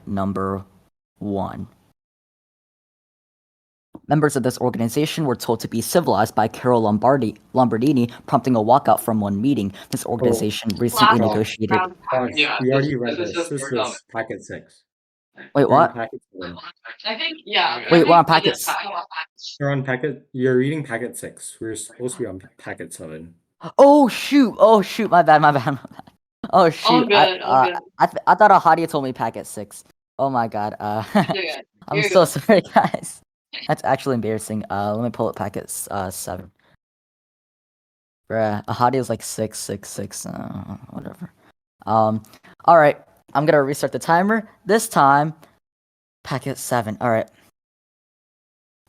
number 1. Members of this organization were told to be civilized by Carol Lombardini, prompting a walkout from one meeting. This organization recently negotiated. We already read this. This was packet 6. Wait, We're on what? packet 7. I think, yeah. Wait, we're on packets. You're on packet. You're reading packet 6. We're supposed to be on packet 7. Oh shoot! My bad. Oh shoot! All good. I thought Ahadia told me packet 6. Oh my god. I'm so sorry, guys. That's actually embarrassing. Let me pull up packet 7. Bruh, Ahadia's like 666. Whatever. All right. I'm gonna restart the timer. This time, packet 7. All right.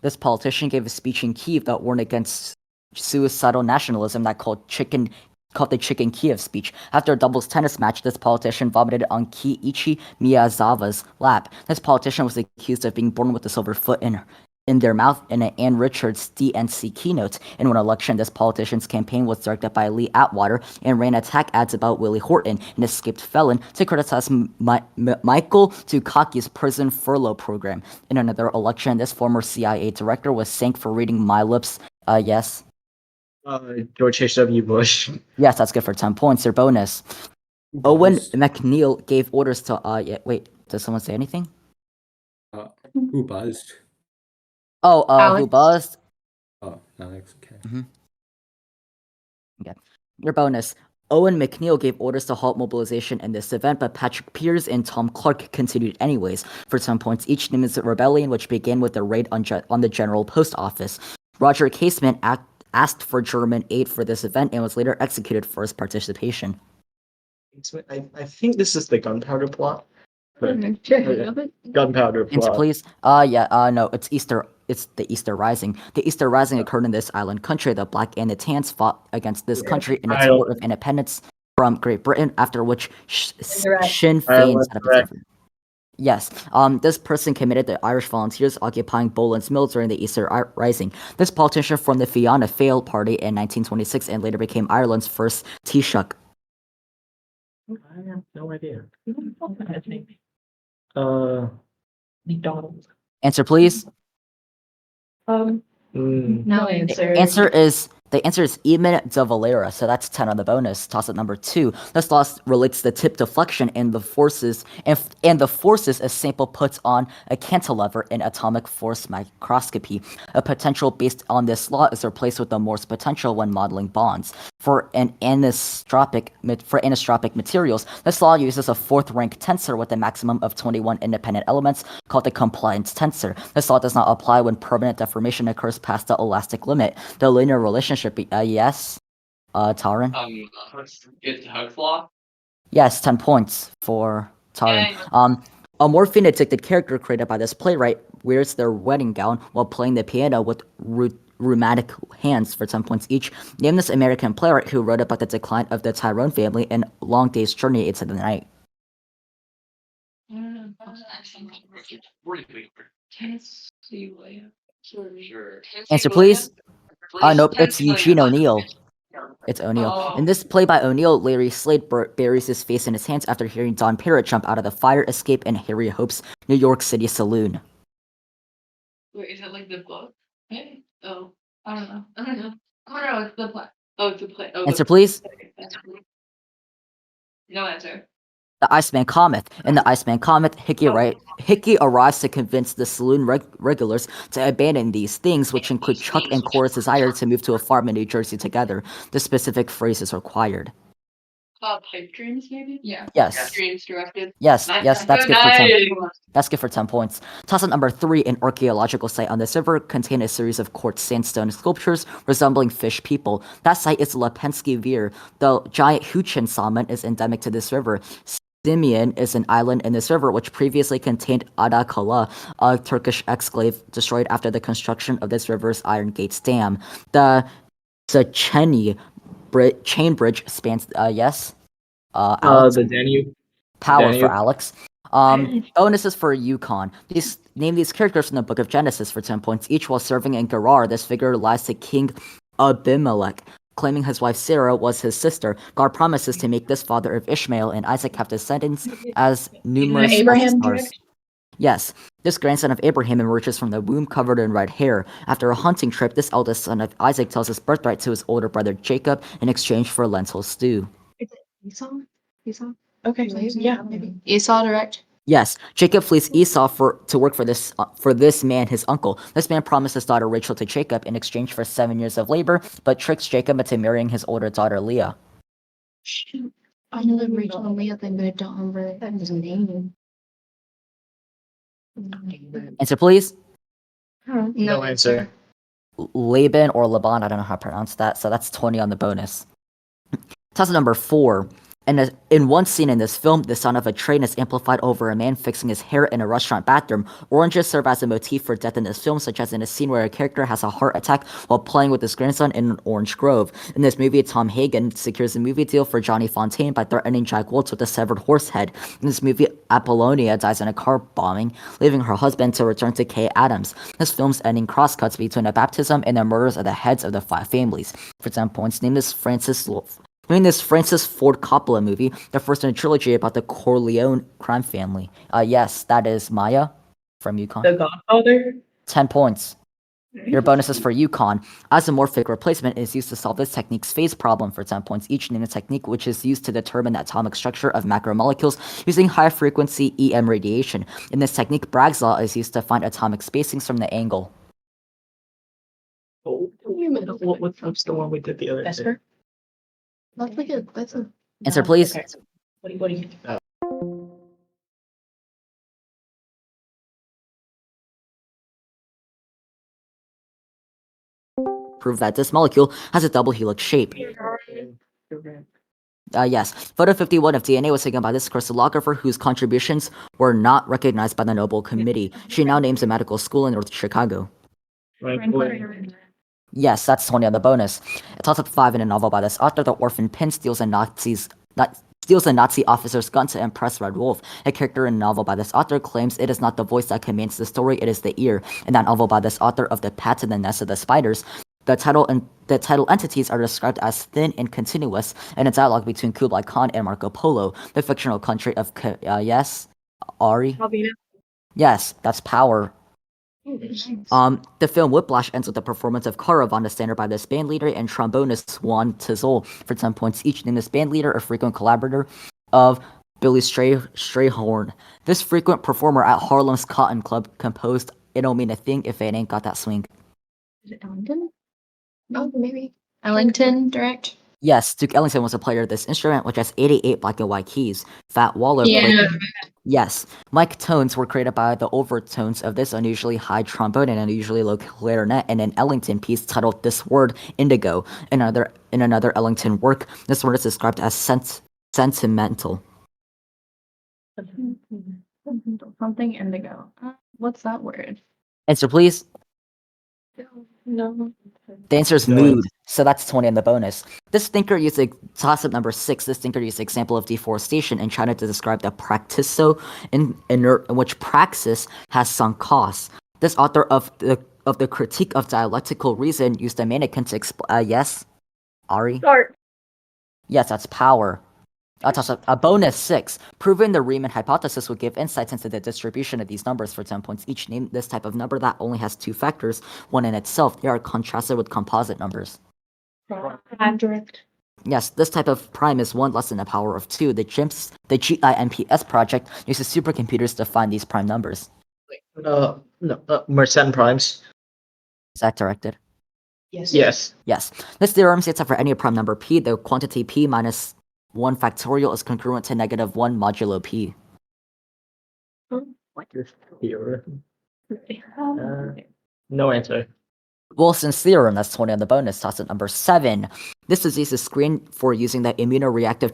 This politician gave a speech in Kyiv that warned against suicidal nationalism that called the Chicken Kiev speech. After a doubles tennis match, this politician vomited on Kiichi Miyazawa's lap. This politician was accused of being born with a silver foot in their mouth in an Ann Richards DNC keynote. In one election, this politician's campaign was directed by Lee Atwater and ran attack ads about Willie Horton, an escaped felon, to criticize Michael Dukakis' prison furlough program. In another election, this former CIA director was sanked for reading My Lips. Yes? George H.W. Bush. Yes, that's good for 10 points. Your bonus. Owen McNeil gave orders to wait, does someone say anything? Who buzzed? Who buzzed? Oh, Alex, okay. Okay. Your bonus. Owen McNeil gave orders to halt mobilization in this event, but Patrick Pearce and Tom Clark continued anyways. For 10 points each, named the rebellion, which began with a raid on the General Post Office. Roger Casement asked for German aid for this event and was later executed for his participation. I think this is the gunpowder plot. Gunpowder plot. Answer, please. No, it's Easter. It's the Easter Rising. The Easter Rising occurred in this island country. The Black and the Tans fought against this country in its war of independence from Great Britain, after which Sinn Féin set up its effort. Yes, this person committed the Irish volunteers occupying Boland's Mill during the Easter Rising. This politician formed the Fianna Fáil party in 1926 and later became Ireland's first Taoiseach. I have no idea. McDonald's. Answer, please. No answer. The answer is Eamon de Valera, so that's 10 on the bonus. Toss-up number 2. This loss relates to tip deflection and the forces a sample puts on a cantilever in atomic force microscopy. A potential based on this law is replaced with the Morse potential when modeling bonds. For anisotropic materials, this law uses a 4th-rank tensor with a maximum of 21 independent elements called the compliance tensor. This law does not apply when permanent deformation occurs past the elastic limit. The linear relationship, yes, Taran? It's Hug's law? Yes, 10 points for Taran. A morphine-addicted character created by this playwright wears their wedding gown while playing the piano with rheumatic hands for 10 points each. Name this American playwright who wrote about the decline of the Tyrone family in Long Day's Journey into the Night. Answer, please. Nope, it's Eugene O'Neill. It's O'Neill. In this play by O'Neill, Larry Slade buries his face in his hands after hearing Don Parrott jump out of the fire escape in Harry Hope's New York City saloon. Wait, is it like the book? Hey? Oh, I don't know. Oh no, it's the play. Oh, it's a play. Oh, answer, please. No answer. The Iceman Comet. In the Iceman Comet, Hickey arrives to convince the saloon regulars to abandon these things, which include Chuck and Cora's desire to move to a farm in New Jersey together. The specific phrase is required. Pipe dreams, maybe? Yeah. Yes. Dreams directed. Yes, that's good for 10. That's good for 10 points. Toss-up number 3, an archaeological site on this river contained a series of quartz sandstone sculptures resembling fish people. That site is Lepensky Veer. The giant Huchin salmon is endemic to this river. Simeon is an island in this river which previously contained Adakala, a Turkish exclave destroyed after the construction of this river's Iron Gates Dam. The Zacheni chain bridge spans, yes? Alex? The Danube. Power for Alex. Bonuses for Yukon. Name these characters from the Book of Genesis for 10 points each. While serving in Gerar, this figure lies to King Abimelech. claiming his wife Sarah was his sister. God promises to make this father of Ishmael and Isaac have descendants as numerous as the Abraham stars. direct? Yes, this grandson of Abraham emerges from the womb covered in red hair. After a hunting trip, this eldest son of Isaac tells his birthright to his older brother Jacob in exchange for lentil stew. Is it Esau? Esau? Okay, so yeah, maybe. Esau direct. Yes, Jacob flees Esau to work for this man, his uncle. This man promised his daughter Rachel to Jacob in exchange for 7 years of labor, but tricks Jacob into marrying his older daughter Leah. Shoot. I know the Rachel and Leah thing, but I don't remember that his name. Answer, please. No answer. Laban or Laban, I don't know how to pronounce that, so that's 20 on the bonus. Test number 4. In one scene in this film, the sound of a train is amplified over a man fixing his hair in a restaurant bathroom. Oranges serve as a motif for death in this film, such as in a scene where a character has a heart attack while playing with his grandson in an orange grove. In this movie, Tom Hagen secures a movie deal for Johnny Fontaine by threatening Jack Woltz with a severed horse head. In this movie, Apollonia dies in a car bombing, leaving her husband to return to Kay Adams. This film's ending crosscuts between a baptism and the murders of the heads of the 5 families. For 10 points, name this Francis Ford Coppola movie, the first in a trilogy about the Corleone crime family. Yes, that is Maya from Yukon. The Godfather? 10 points. Your bonus is for Yukon. Isomorphic replacement is used to solve this technique's phase problem for 10 points each. Name a technique which is used to determine the atomic structure of macromolecules using high-frequency EM radiation. In this technique, Bragg's law is used to find atomic spacings from the angle. What's the one we did the other day? Vesper? That's a. Answer, please. Okay. What do you think? Prove that this molecule has a double helix shape. Yes. Photo 51 of DNA was taken by this crystallographer whose contributions were not recognized by the Nobel Committee. She now names a medical school in North Chicago. Yes, that's 20 on the bonus. It toss up 5 in a novel by this author. The orphan Pin steals a Nazi officer's gun to impress Red Wolf. A character in a novel by this author claims it is not the voice that commands the story, it is the ear. In that novel by this author of The Path to the Nest of the Spiders, the title entities are described as thin and continuous in a dialogue between Kublai Khan and Marco Polo, the fictional country of yes, Ari? Alvina. Yes, that's power. The film Whiplash ends with the performance of Caravan, the standard by this band leader and trombonist Juan Tizol for 10 points each. Name this band leader, a frequent collaborator of Billy Strayhorn. This frequent performer at Harlem's Cotton Club composed "It Don't Mean a Thing If It Ain't Got That Swing." Is it Ellington? No, maybe. Ellington direct? Yes, Duke Ellington was a player of this instrument, which has 88 black and white keys. Fat Waller played. Yes, mic tones were created by the overtones of this unusually high trombone and unusually low clarinet in an Ellington piece titled "This Word Indigo." In another Ellington work, this word is described as sentimental. Something indigo. What's that word? Answer, please. No. The answer is No. mood, so that's 20 on the bonus. This thinker used toss-up number 6. This thinker used an example of deforestation in China to describe the practiso in which praxis has sunk costs. This author of the Critique of Dialectical Reason used a mannequin to explain. Yes, Ari. Start. Yes, that's power. A bonus 6. Proving the Riemann hypothesis would give insights into the distribution of these numbers for 10 points each. Name this type of number that only has 2 factors, one in itself. They are contrasted with composite numbers. Prime direct. Yes, this type of prime is 1 less than the power of 2. The GIMPS project uses supercomputers to find these prime numbers. Mersenne primes. Is that directed? Yes. Yes. Yes. This theorem states that for any prime number p, the quantity p minus 1 factorial is congruent to negative 1 modulo p. What is here? No answer. Wilson's theorem, that's 20 on the bonus, toss at number 7. This disease is screened for using the immunoreactive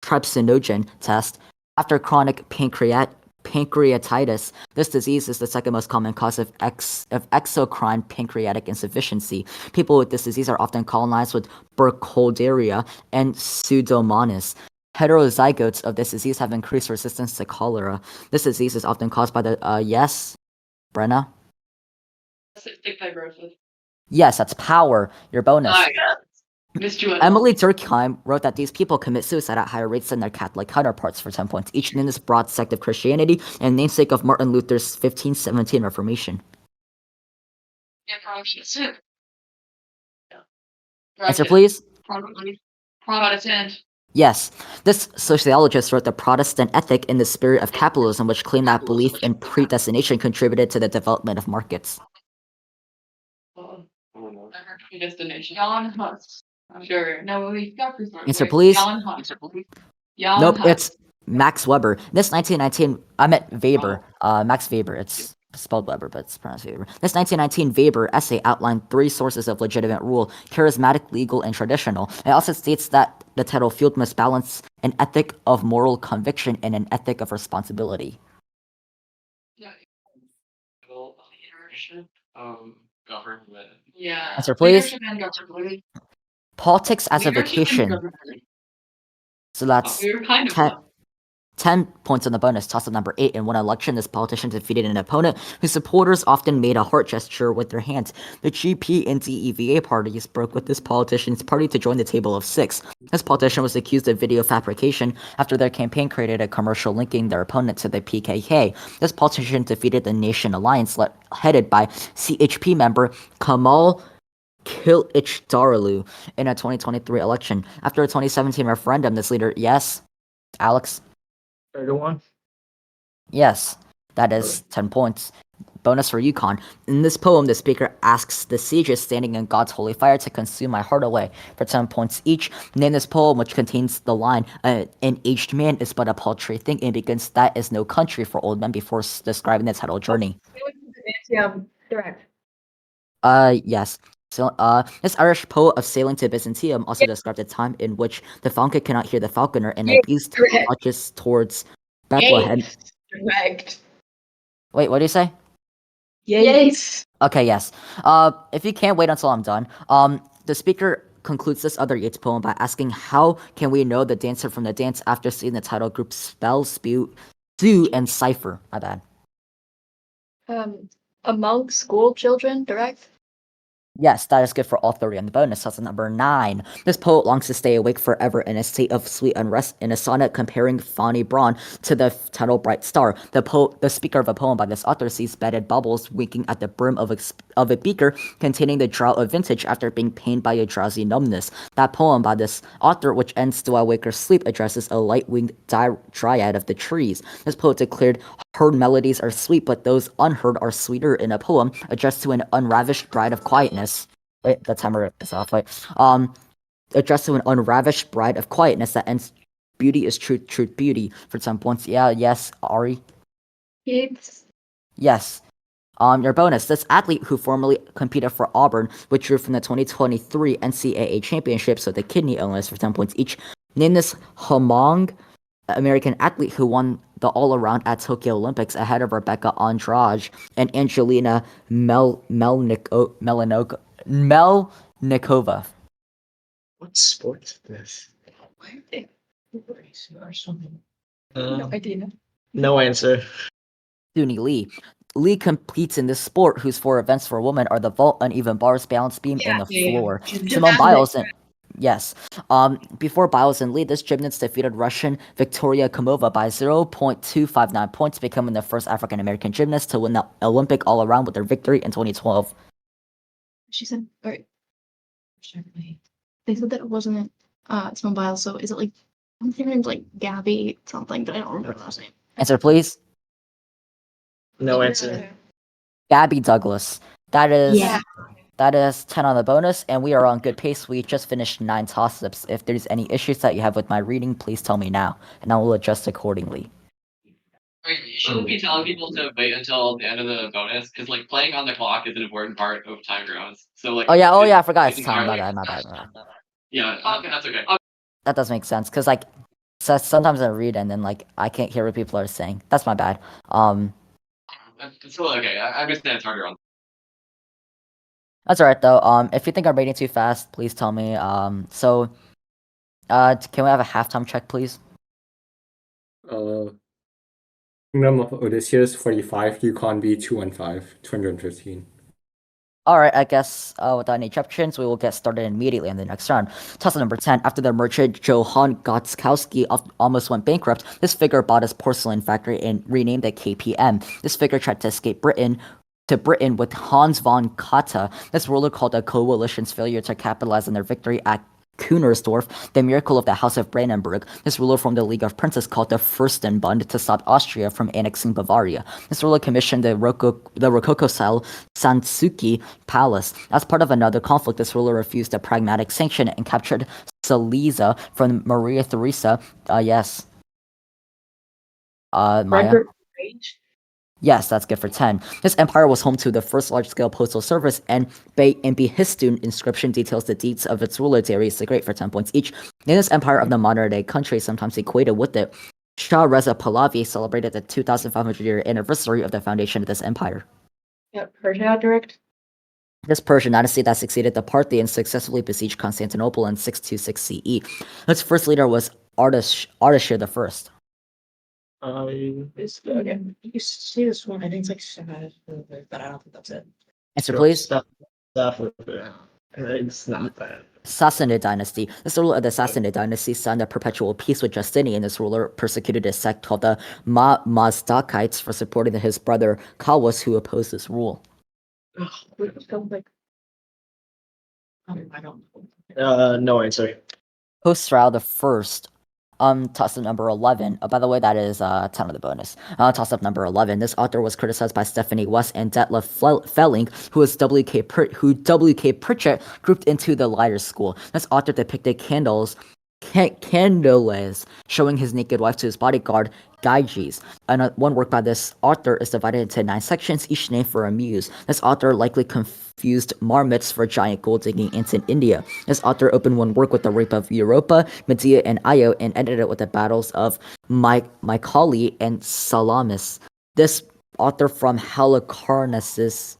trypsinogen test. After chronic pancreatitis, this disease is the second most common cause of exocrine pancreatic insufficiency. People with this disease are often colonized with Burkholderia and Pseudomonas. Heterozygotes of this disease have increased resistance to cholera. This disease is often caused by the yes, Brenna? Cystic fibrosis. Yes, that's power. Your bonus. Oh, yeah. Miss Joanna. Emily Durkheim wrote that these people commit suicide at higher rates than their Catholic counterparts for 10 points, each in this broad sect of Christianity and namesake of Martin Luther's 1517 Reformation. Yeah, Protestant. Yeah. Answer, please. Protestant. Yes, this sociologist wrote The Protestant Ethic in the Spirit of Capitalism, which claimed that belief in predestination contributed to the development of markets. Predestination. Jan Hus. Sure. No, we got this one. Answer, please. Jan Hus. Jan Nope, Hus. it's Max Weber. This 1919, I meant Weber. Max Weber. It's spelled Weber, but it's pronounced Weber. This 1919 Weber essay outlined 3 sources of legitimate rule: charismatic, legal, and traditional. It also states that the title field must balance an ethic of moral conviction and an ethic of responsibility. Yeah. Leadership, government. Yeah. Answer, please. Leadership and government. Politics as a Leadership and vocation. government. So that's We were kind of 10 points on the bonus. Toss-up number 8. In one election, this politician defeated an opponent whose supporters often made a heart gesture with their hands. The GP and DEVA parties broke with this politician's party to join the table of 6. This politician was accused of video fabrication after their campaign created a commercial linking their opponent to the PKK. This politician defeated the Nation Alliance headed by CHP member Kamal Kılıçdaroğlu in a 2023 election. After a 2017 referendum, this leader, yes, Alex? Third one. Yes, that is 10 points. Bonus for Yukon. In this poem, the speaker asks the sages standing in God's holy fire to consume my heart away for 10 points each. Name this poem, which contains the line, an aged man is but a paltry thing, and begins, that is no country for old men, before describing the title journey. Direct. Yes. So, this Irish poet of sailing to Byzantium also described a time in which the falcon cannot hear the falconer, and a beast correct. marches towards Bethlehem. Direct. Wait, what do you say? Yes. Okay, yes. If you can't wait until I'm done, the speaker concludes this other Yeats poem by asking, how can we know the dancer from the dance after seeing the title group spell, spew, and cipher? My bad. Among school children, direct. Yes, that is good for all 3 on the bonus. That's number 9. This poet longs to stay awake forever in a state of sweet unrest in a sonnet comparing Fanny Braun to the title Bright Star. The speaker of a poem by this author sees bedded bubbles winking at the brim of a beaker containing the drought of vintage after being pained by a drowsy numbness. That poem by this author, which ends Do I Wake or Sleep, addresses a light-winged dryad of the trees. This poet declared, heard melodies are sweet, but those unheard are sweeter, in a poem addressed to an unravished bride of quietness. Wait, the timer is off. Wait. Addressed to an unravished bride of quietness that ends, beauty is truth, truth, beauty, for 10 points. Yeah, yes, Ari? Yes. Yes. Your bonus. This athlete who formerly competed for Auburn withdrew from the 2023 NCAA championships with a kidney illness for 10 points each. Name this Hmong American athlete who won the all-around at Tokyo Olympics ahead of Rebecca Andrade and Angelina Melnikova. What sport is this? Or something. No idea. No answer. Suni Lee. Lee competes in this sport whose 4 events for women are the vault, uneven bars, balance beam, and the floor. Simone Biles and yes. Before Biles and Lee, this gymnast defeated Russian Victoria Komova by 0.259 points, becoming the first African American gymnast to win the Olympic all-around with their victory in 2012. She said, all right. They said that it wasn't Simone Biles, so is it like I'm hearing like Gabby something, but I don't remember the last name. Answer, please. No answer. Gabby Douglas. That is Yeah. that is 10 on the bonus, and we are on good pace. We just finished 9 toss-ups. If there's any issues that you have with my reading, please tell me now, and I will adjust accordingly. Wait, shouldn't we tell people to wait until the end of the bonus? Because like playing on the clock is an important part of timed rounds. So like. Oh yeah, I forgot it's it's time. My entirely- bad. Yeah, that's okay. That does make sense, because like sometimes I read and then like I can't hear what people are saying. That's my bad. It's still okay. I understand it's harder on. That's alright though. If you think I'm reading too fast, please tell me. Can we have a halftime check, please? Kingdom of Odysseus 45, Yukon B 215, 215. Alright, I guess without any interruptions, we will get started immediately in the next round. Toss number 10. After the merchant Johann Gotskowski almost went bankrupt, this figure bought his porcelain factory and renamed it KPM. This figure tried to escape Britain with Hans von Katta. This ruler called the coalition's failure to capitalize on their victory at Kunersdorf, the miracle of the House of Brandenburg. This ruler formed a League of Princes called the Fürstenbund to stop Austria from annexing Bavaria. This ruler commissioned the Rococo-style Sanssouci Palace. As part of another conflict, this ruler refused a pragmatic sanction and captured Silesia from Maria Theresa. Yes. Maya? Frederick Page? Yes, that's good for 10. This empire was home to the first large-scale postal service, and Behistun inscription details the deeds of its ruler Darius the Great for 10 points each. In this empire of the modern-day country, sometimes equated with it, Shah Reza Pahlavi celebrated the 2,500-year anniversary of the foundation of this empire. Yep, Persia direct. This Persian dynasty that succeeded the Parthians successfully besieged Constantinople in 626 CE. Its first leader was Ardashir I. Okay. You see this one? I think it's like 7, but I don't think that's it. Answer, please. Stuff. It's not bad. Sassanid dynasty. This ruler of the Sassanid dynasty signed a perpetual peace with Justinian. This ruler persecuted a sect called the Mazdakites for supporting his brother Kawas, who opposed this rule. I don't know. No answer. Khosrau the First. Toss-up number 11. By the way, that is 10 of the bonus. Toss-up number 11. This author was criticized by Stephanie West and Detlef Felling, who W.K. Pritchett grouped into the lighter school. This author depicted Candace showing his naked wife to his bodyguard, Gyges. And one work by this author is divided into 9 sections, each named for a muse. This author likely confused marmots for giant gold-digging ants in India. This author opened one work with the rape of Europa, Medea, and Io, and ended it with the battles of Mycale and Salamis. This author from Halicarnassus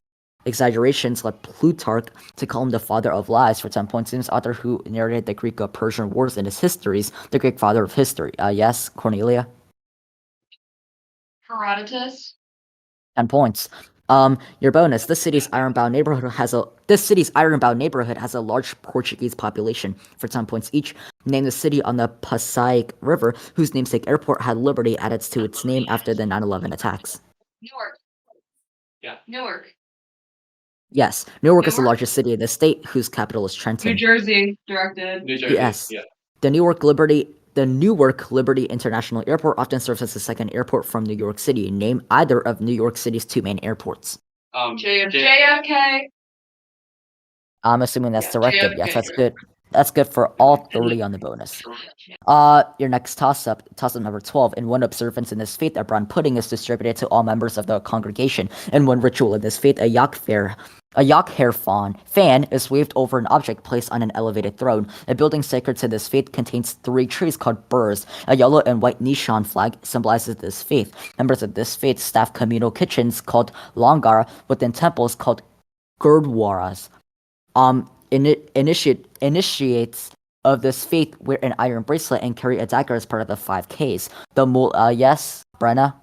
exaggerations led Plutarch to call him the father of lies for 10 points. This author who narrated the Greco-Persian wars in his histories, the Greek father of history. Yes, Cornelia? Herodotus. 10 points. Your bonus. This city's ironbound neighborhood has a large Portuguese population for 10 points each. Name the city on the Passaic River, whose namesake airport had Liberty added to its name after the 9/11 attacks. Newark. Yeah. Newark. Yes, Newark is the Newark? largest city in the state, whose capital is Trenton. New Jersey. Directed. New Jersey. Yes. Yeah. The Newark Liberty International Airport often serves as the second airport from New York City. Name either of New York City's 2 main airports. JFK. I'm assuming that's Yeah, directed. Yes, JFK. that's good. That's good for all 30 on the bonus. Your next toss-up number 12. In one observance in this fete, a brown pudding is distributed to all members of the congregation. In one ritual in this fete, a yak hair fan is waved over an object placed on an elevated throne. A building sacred to this faith contains 3 trees called burrs. A yellow and white Nishan flag symbolizes this faith. Members of this faith staff communal kitchens called langar within temples called gurdwaras. Initiates of this faith wear an iron bracelet and carry a dagger as part of the 5 Ks. Yes, Brenna?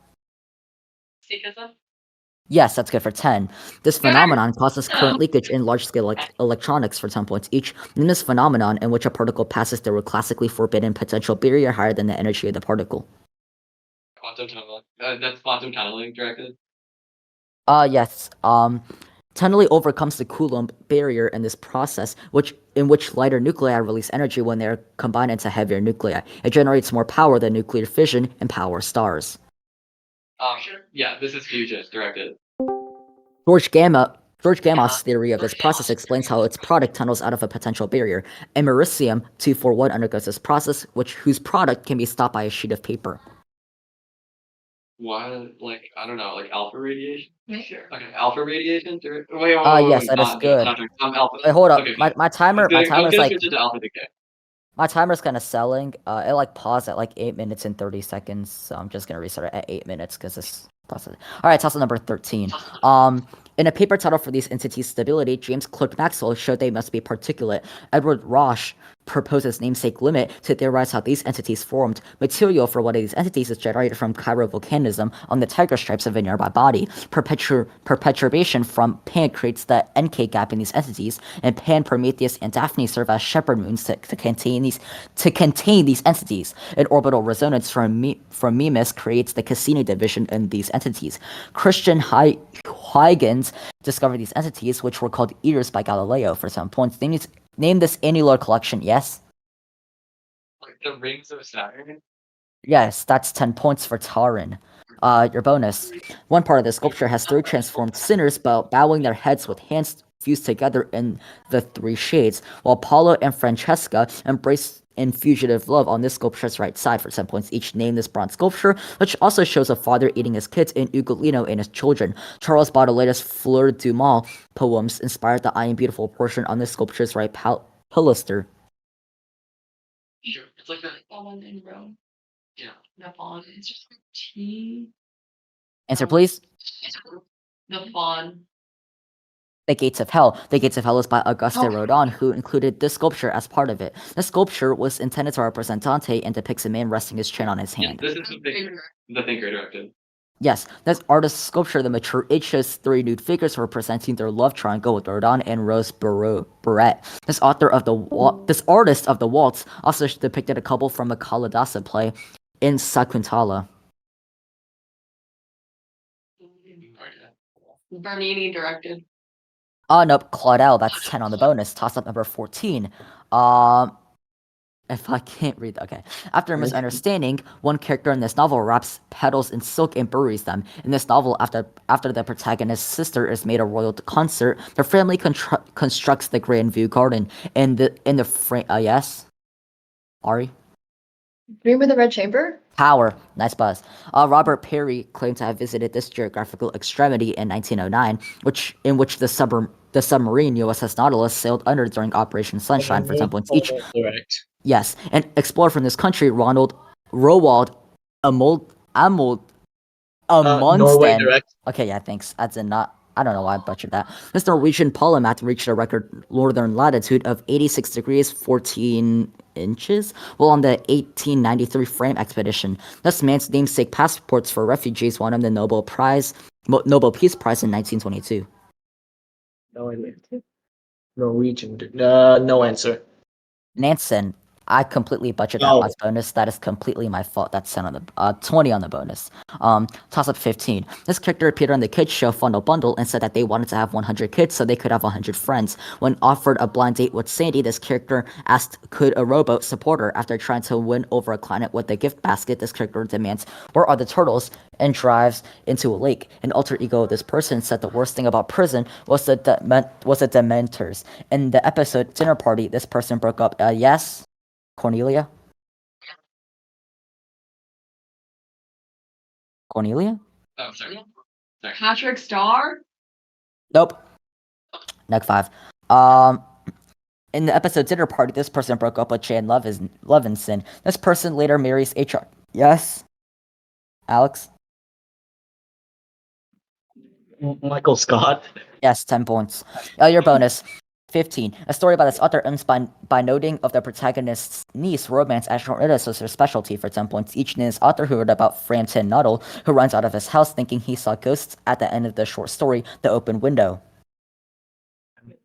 Sikhism. Yes, that's good for 10. This phenomenon causes current leakage in large-scale electronics for 10 points each. In this phenomenon, in which a particle passes through a classically forbidden potential barrier higher than the energy of the particle. Quantum tunneling. That's quantum tunneling directed. Yes. Tunneling overcomes the Coulomb barrier in this process, in which lighter nuclei release energy when they are combined into heavier nuclei. It generates more power than nuclear fission and power stars. Yeah, this is fusion directed. George Gamoth's theory of this process explains how its product tunnels out of a potential barrier. Americium 241 undergoes this process, whose product can be stopped by a sheet of paper. Why, I don't know, alpha radiation? Sure. Okay, alpha radiation? Wait, Yes, that is good. Alpha. Wait, hold up. Okay, My timer's switch it to alpha decay. my timer's kind of selling. It paused at 8 minutes and 30 seconds, so I'm just gonna restart it at 8 minutes because this process. All right, toss number 13. In a paper title for these entities' stability, James Clerk Maxwell showed they must be particulate. Edward Roche proposes namesake limit to theorize how these entities formed. Material for one of these entities is generated from chirovolcanism on the tiger stripes of a nearby body. Perpetuation from Pan creates the NK gap in these entities, and Pan, Prometheus, and Daphne serve as shepherd moons to contain these entities. An orbital resonance from Mimas creates the Cassini division in these entities. Christian Huygens discovered these entities, which were called eaters by Galileo for some points. Name this annular collection, yes? Like the rings of Saturn. Yes, that's 10 points for Taran. Your bonus. One part of the sculpture has 3 transformed sinners bowing their heads with hands fused together in the 3 shades, while Paolo and Francesca embrace in fugitive love on this sculpture's right side for 10 points each. Name this bronze sculpture, which also shows a father eating his kids and Ugolino and his children. Charles Baudelaire's Fleur du Mal poems inspired the I Am Beautiful portion on this sculpture's right pilaster. Sure. It's like a That one in Rome. yeah. The fawn. It's just like T. Answer, please. The fawn. The Gates of Hell. The Gates of Hell is by Auguste Oh. Rodin, who included this sculpture as part of it. The sculpture was intended to represent Dante and depicts a man resting his chin on his Yeah, hand. this is the thinker directed. Yes, this artist's sculpture, The Mature Age, shows 3 nude figures representing their love triangle with Rodin and Rose Barrett. This artist of the waltz also depicted a couple from a Kalidasa play in Sakuntala. Bernini directed. Nope, Claudel, that's 10 on the bonus. Toss up number 14. If I can't read, okay. After a misunderstanding, one character in this novel wraps petals in silk and buries them. In this novel, after the protagonist's sister is made a royal consort, their family constructs the Grand View Garden. In the frame, yes? Ari? Dream of the Red Chamber? Power. Nice buzz. Robert Perry claimed to have visited this geographical extremity in 1909, in which the submarine USS Nautilus sailed under during Operation Sunshine for 10 points each. Correct. Yes, an explorer from this country, Roald Amundsen. Norway direct. Okay, yeah, thanks. I don't know why I butchered that. This Norwegian polymath reached a record northern latitude of 86 degrees 14 inches while on the 1893 frame expedition. This man's namesake passports for refugees won him the Nobel Peace Prize in 1922. No idea. Norwegian. No answer. Nansen. I completely butchered that Oh. last bonus. That is completely my fault. That's 10 on the 20 on the bonus. Toss up 15. This character appeared on the kids show Funnel Bundle and said that they wanted to have 100 kids so they could have 100 friends. When offered a blind date with Sandy, this character asked could a rowboat support her. After trying to win over a client with a gift basket, this character demands where are the turtles and drives into a lake. An alter ego of this person said the worst thing about prison was the Dementors. In the episode Dinner Party, this person broke up. Yes? Cornelia? Cornelia? Oh, sorry. Patrick Star. Nope. Neg 5. In the episode Dinner Party, this person broke up with Jan Levinson. This person later marries HR. Yes? Alex? Michael Scott. Yes, 10 points. Your bonus. 15. A story by this author ends by noting of the protagonist's niece romance as Odysseus was her specialty for 10 points each. This author who wrote about Frampton Nuttall, who runs out of his house thinking he saw ghosts at the end of the short story, The Open Window.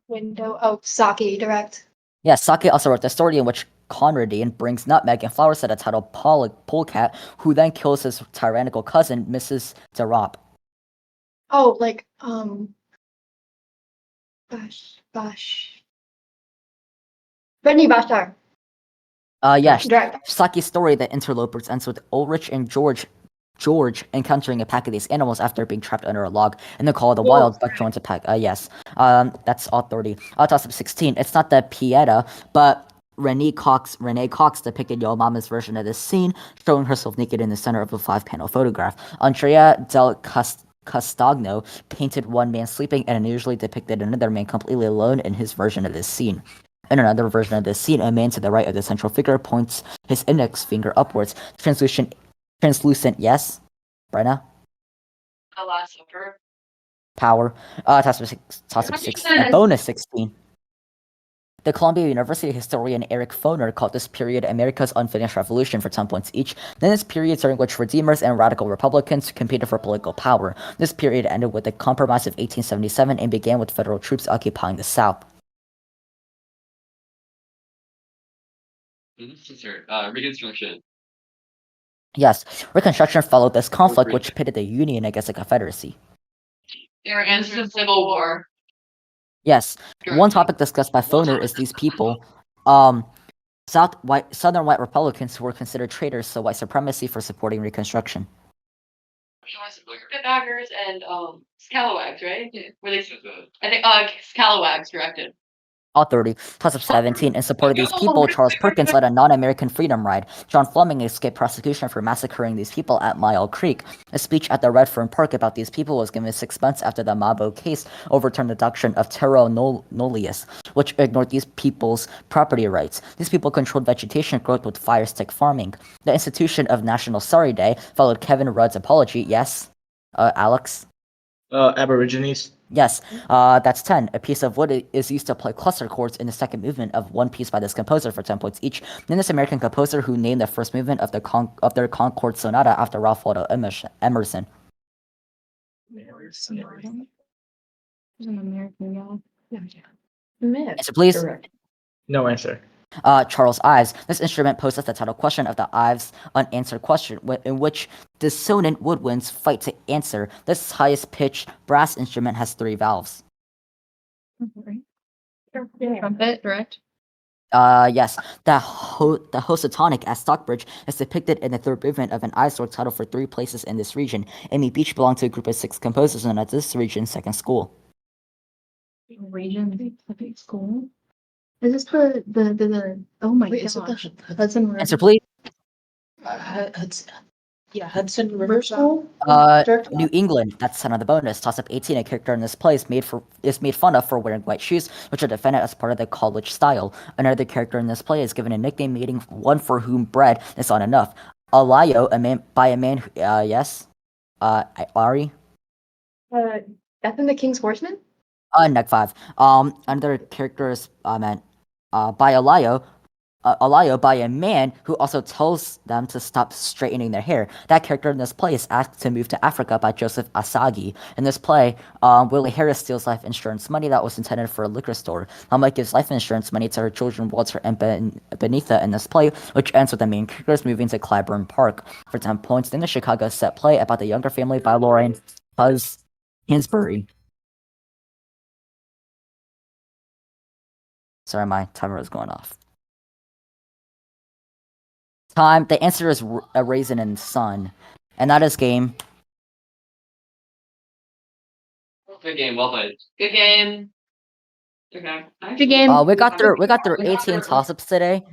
Window. Oh, Saki direct. Yeah, Sake also wrote the story in which Conradine brings nutmeg and flowers to the title Polecat, who then kills his tyrannical cousin, Mrs. Derop. Oh, like Bash. Brittany Bashar. Yes. Direct. Saki's story, The Interlopers, ends with Ulrich and George encountering a pack of these animals after being trapped under a log in the Call of the Wild, but joins a pack. Yes. That's all 30. Toss up 16. It's not the Pieta, but Renee Cox depicted Yo Mama's version of this scene, showing herself naked in the center of a 5-panel photograph. Andrea del Castagno painted one man sleeping and unusually depicted another man completely alone in his version of this scene. In another version of this scene, a man to the right of the central figure points his index finger upwards. Translucent, yes? Brenna? The Last Supper. power. Toss-up 16. Bonus 16. The Columbia University historian Eric Foner called this period America's unfinished revolution for 10 points each. Then this period during which redeemers and radical Republicans competed for political power. This period ended with the Compromise of 1877 and began with federal troops occupying the South. Reconstruction. Yes, Reconstruction followed this conflict which pitted the Union against the Confederacy. There ends the Civil War. Yes, one topic discussed by Foner is these people, Southern white Republicans who were considered traitors to white supremacy for supporting Reconstruction. Carpetbaggers and Scalawags, right? Were they? I think Scalawags directed. All 30, toss up 17, in support of these people, Charles Perkins led a non-American freedom ride. John Fleming escaped prosecution for massacring these people at Mile Creek. A speech at the Redfern Park about these people was given 6 months after the Mabo case overturned the doctrine of terra nullius, which ignored these people's property rights. These people controlled vegetation growth with fire stick farming. The institution of National Sorry Day followed Kevin Rudd's apology. Yes, Alex? Aborigines. Yes, that's 10. A piece of wood is used to play cluster chords in the second movement of one piece by this composer for 10 points each. Then this American composer who named the first movement of their Concord Sonata after Ralph Waldo Emerson. There's an American guy. Myth. Answer, please. Correct. No answer. Charles Ives. This instrument poses the title question of the Ives unanswered question, in which dissonant woodwinds fight to answer. This highest pitched brass instrument has 3 valves. Trumpet, direct. Yes. The Housatonic at Stockbridge is depicted in the third movement of an Ives work title for 3 places in this region. Amy Beach belonged to a group of 6 composers known as this region's second school. Region, big school. Is this the oh my Wait, is it god. the Hudson River. Answer, please. Hudson? Yeah, Hudson River River School. School? New England. That's 10 on the bonus. Toss up 18. A character in this play is made fun of for wearing white shoes, which are defended as part of the college style. Another character in this play is given a nickname meaning one for whom bread is not enough. Alayo, by a man who, yes? Ari? Death in the King's Horseman? Neg 5. Another character is, by Alayo by a man who also tells them to stop straightening their hair. That character in this play is asked to move to Africa by Joseph Asagi. In this play, Willie Harris steals life insurance money that was intended for a liquor store. Mama gives life insurance money to her children, Walter and Benitha in this play, which ends with the main characters moving to Clybourne Park. For 10 points, in the Chicago set play about the Younger Family by Lorraine Buzz Hansberry. Sorry, my timer is going off. Time. The answer is a raisin in sun, and that is game. Good game, well played. Good game. Okay. Good game. We got through 18 toss-ups today.